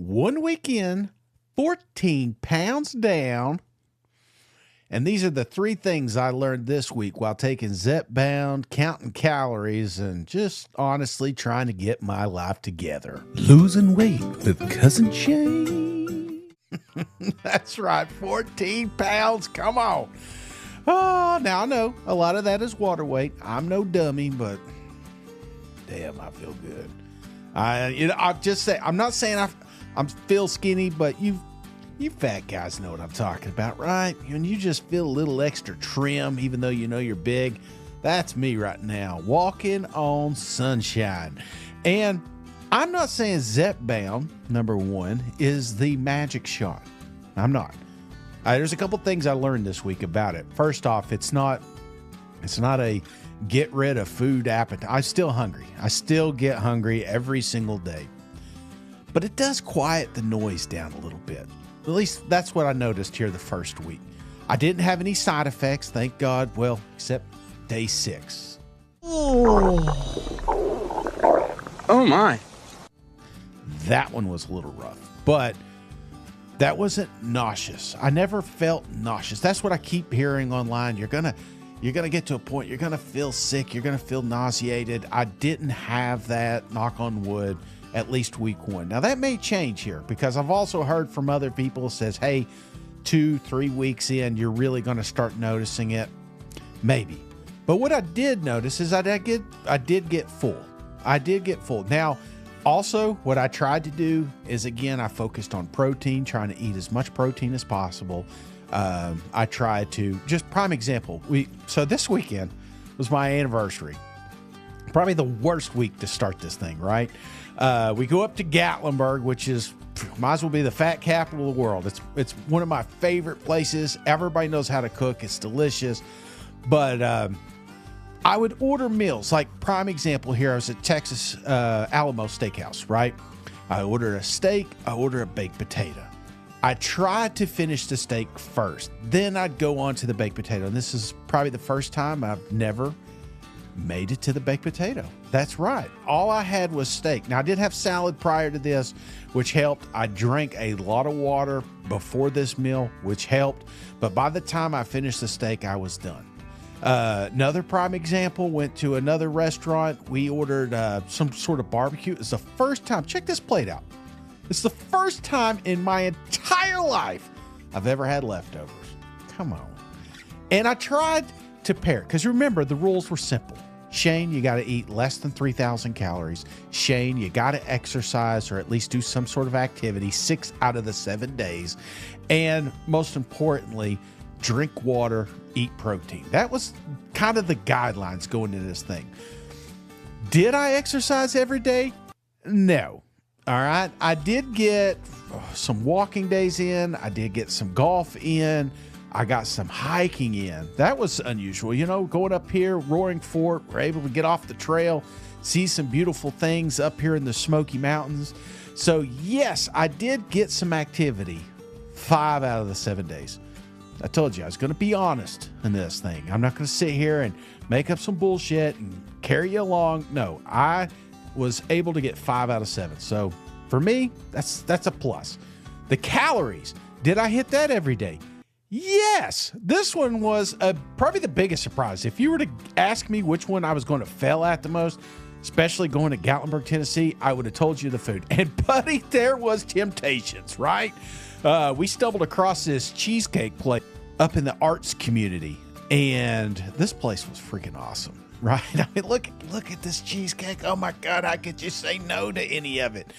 1 week in, 14 pounds down. And these are the 3 things I learned this week while taking Zepbound, counting calories, and just honestly trying to get my life together. Losing weight with Cousin Shane. That's right, 14 pounds. Come on. Oh, now I know a lot of that is water weight. I'm no dummy, but damn, I feel good. I'm not saying I feel skinny, but you fat guys know what I'm talking about, right? And you just feel a little extra trim, even though you know you're big. That's me right now, walking on sunshine. And I'm not saying Zepbound, number 1, is the magic shot. I'm not. There's a couple things I learned this week about it. First off, it's not a get rid of food appetite. I'm still hungry. I still get hungry every single day. But it does quiet the noise down a little bit. At least that's what I noticed here the first week. I didn't have any side effects, thank God. Well, except day 6. Oh my. That one was a little rough, but that wasn't nauseous. I never felt nauseous. That's what I keep hearing online. You're gonna get to a point, you're gonna feel sick, you're gonna feel nauseated. I didn't have that, knock on wood, at least week 1. Now that may change here because I've also heard from other people says, hey, 2-3 weeks in, you're really going to start noticing it. Maybe. But what I did notice is I did get full. I did get full. Now, also what I tried to do is, again, I focused on protein, trying to eat as much protein as possible. I tried to, just prime example. So this weekend was my anniversary. Probably the worst week to start this thing, right? We go up to Gatlinburg, which might as well be the fat capital of the world. It's one of my favorite places. Everybody knows how to cook. It's delicious. But I would order meals. Like prime example here, I was at Texas Alamo Steakhouse, right? I ordered a steak. I ordered a baked potato. I tried to finish the steak first. Then I'd go on to the baked potato. And this is probably the first time I've never made it to the baked potato. That's right. All I had was steak. Now, I did have salad prior to this, which helped. I drank a lot of water before this meal, which helped. But by the time I finished the steak, I was done. Another prime example, went to another restaurant. We ordered some sort of barbecue. It's the first time. Check this plate out. It's the first time in my entire life I've ever had leftovers. Come on. And I tried to pair it, because remember, the rules were simple. Shane, you got to eat less than 3,000 calories. Shane, you got to exercise or at least do some sort of activity 6 out of the 7 days. And most importantly, drink water, eat protein. That was kind of the guidelines going into this thing. Did I exercise every day? No. All right. I did get some walking days in. I did get some golf in. I got some hiking in. That was unusual. You know, going up here, Roaring Fort, we're able to get off the trail, see some beautiful things up here in the Smoky Mountains. So yes, I did get some activity 5 out of the 7 days. I told you I was going to be honest in this thing. I'm not going to sit here and make up some bullshit and carry you along. No, I was able to get 5 out of 7. So for me, that's a plus. The calories, did I hit that every day? Yes, this one was probably the biggest surprise. If you were to ask me which one I was going to fail at the most, especially going to Gatlinburg, Tennessee, I would have told you the food. And buddy, there was temptations, right? We stumbled across this cheesecake place up in the arts community, and this place was freaking awesome, right? I mean, look at this cheesecake. Oh my God, how could you say no to any of it?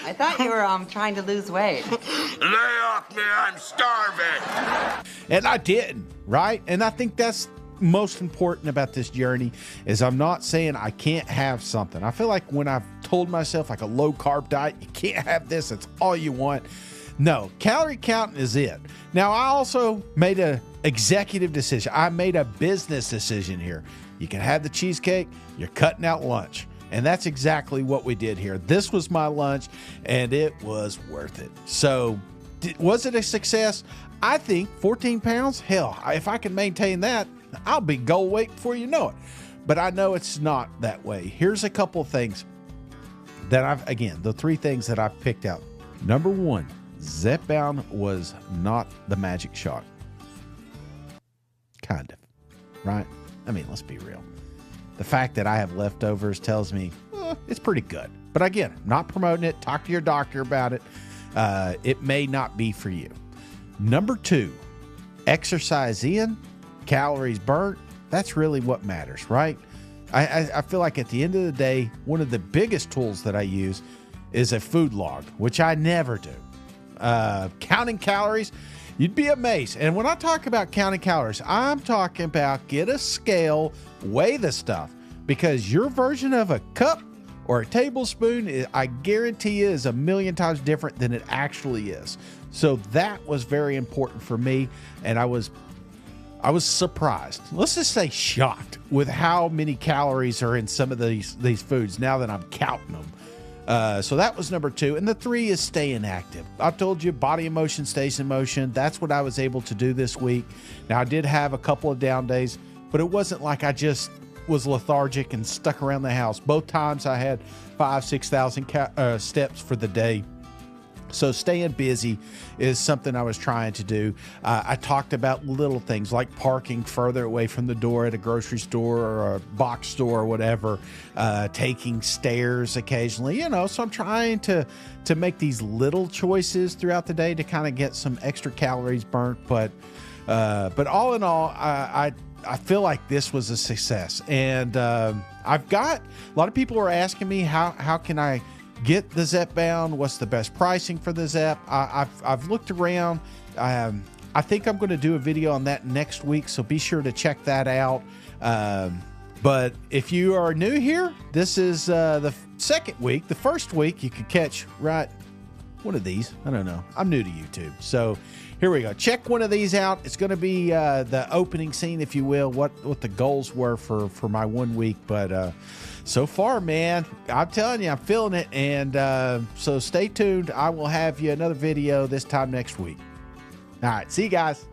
I thought you were trying to lose weight. Lay off me, I'm starving. And I didn't, right? And I think that's most important about this journey is I'm not saying I can't have something. I feel like when I've told myself like a low carb diet, you can't have this, it's all you want. No, calorie counting is it. Now, I also made an executive decision. I made a business decision here. You can have the cheesecake, you're cutting out lunch. And that's exactly what we did here. This was my lunch, and it was worth it. So, was it a success? I think 14 pounds, hell, if I can maintain that, I'll be goal weight before you know it. But I know it's not that way. Here's a couple of things that the 3 things that I've picked out Number 1, Zepbound was not the magic shot. Kind of, right? I mean, let's be real. The fact that I have leftovers tells me it's pretty good. But again, not promoting it. Talk to your doctor about it. It may not be for you. Number 2, exercise in, calories burnt. That's really what matters, right? I feel like at the end of the day, one of the biggest tools that I use is a food log, which I never do. Counting calories, you'd be amazed. And when I talk about counting calories, I'm talking about get a scale, weigh the stuff, because your version of a cup or a tablespoon, I guarantee you, is a million times different than it actually is. So that was very important for me, and I was surprised. Let's just say shocked with how many calories are in some of these foods now that I'm counting them. So that was number 2. And the 3 is staying active. I told you, body in motion stays in motion. That's what I was able to do this week. Now, I did have a couple of down days, but it wasn't like I just was lethargic and stuck around the house. Both times I had 5,000-6,000 steps for the day. So staying busy is something I was trying to do. I talked about little things like parking further away from the door at a grocery store or a box store or whatever, taking stairs occasionally, so I'm trying to make these little choices throughout the day to kind of get some extra calories burnt. But all in all, I feel like this was a success. And I've got a lot of people are asking me how can I get the Zepbound? What's the best pricing for the Zep? I've looked around. I think I'm going to do a video on that next week, so be sure to check that out. But if you are new here, this is the second week. The first week you could catch one of these. I don't know. I'm new to YouTube, so here we go. Check one of these out. It's going to be the opening scene, if you will, what the goals were for my 1 week. But so far, man, I'm telling you, I'm feeling it. And so stay tuned. I will have you another video this time next week. All right. See you guys.